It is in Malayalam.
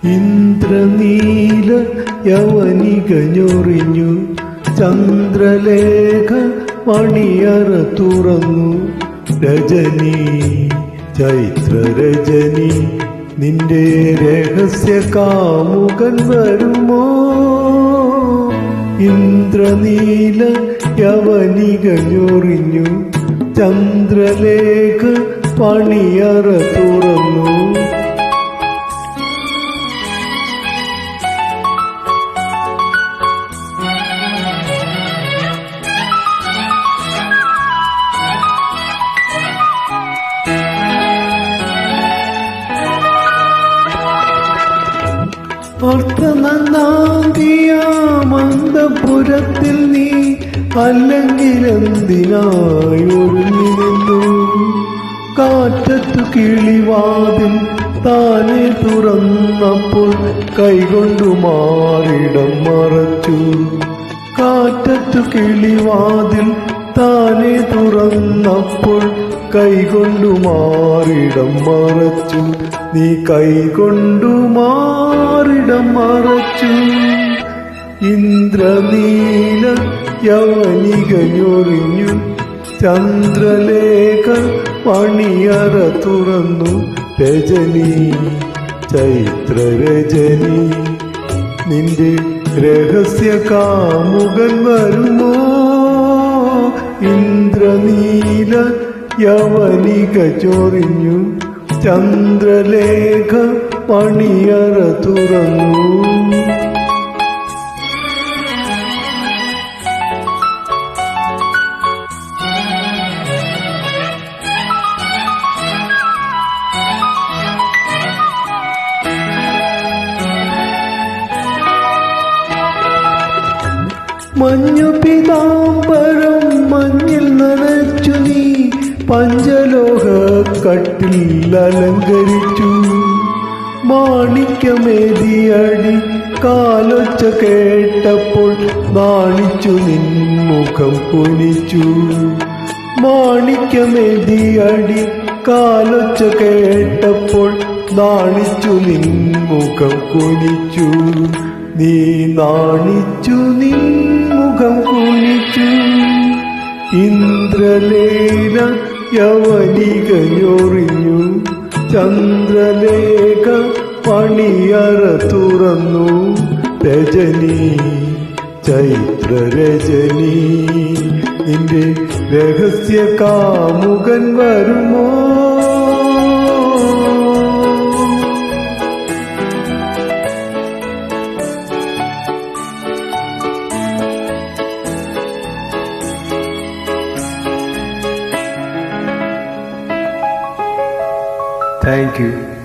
ഇന്ദ്രനീല യവനികഞ്ഞൊറിഞ്ഞു ചന്ദ്രലേഖ മണിയറ തുറന്നു. രജനി ചൈത്രരജനി നിന്റെ രഹസ്യ കാമുകൻ വരുമോ? ഇന്ദ്രനീല യവനികഞ്ഞൊറിഞ്ഞു ചന്ദ്രലേഖ മണിയറ തുറന്നു. അർത്ഥനന്ദിയാമന്തപുരത്തിൽ നീ അല്ലെങ്കിലെന്തിനായി ഒരുങ്ങി നിന്നു? കാറ്റത്തു കിളിവാതിൽ താനെ തുറന്നപ്പോൾ കൈകൊണ്ടു മാറിടം മറച്ചു. കാറ്റത്തു കിളിവാതിൽ താനെ തുറന്നപ്പോൾ കൈകൊണ്ടു മാറിടം മറച്ചു. നീ കൈകൊണ്ടു മാറിടം മറച്ചു. ഇന്ദ്രനീല യവനികഞ്ഞൊറിഞ്ഞു ചന്ദ്രലേഖ മണിയറ തുറന്നു. രജനി ചൈത്രരജനി നിന്റെ രഹസ്യ കാമുകൻ വരുമോ? ഇന്ദ്രനീല യവനികഞ്ഞൊറിഞ്ഞു ചന്ദ്രലേഖ മണിയറ തുറന്നു. മഞ്ഞു പീതാംബരം മഞ്ഞിൽ നനച്ചു നീ പഞ്ചലോഹ കട്ടിൽ അലങ്കരിച്ചു. മാണിക്യമേതിയടി കാലൊച്ച കേട്ടപ്പോൾ നാണിച്ചു നിൻമുഖം കുനിച്ചു. മാണിക്യമേതിയടി കാലൊച്ച കേട്ടപ്പോൾ നാണിച്ചു നിൻമുഖം കുനിച്ചു. നീ നാണിച്ചു നിൻമുഖം കുനിച്ചു. ഇന്ദ്രലേഖ യവനികഞ്ഞൊറിഞ്ഞു ചന്ദ്രലേഖ മണിയറ തുറന്നു. രജനി ചൈത്രരജനി നിന്റെ രഹസ്യ കാമുകൻ വരുമോ? Thank you.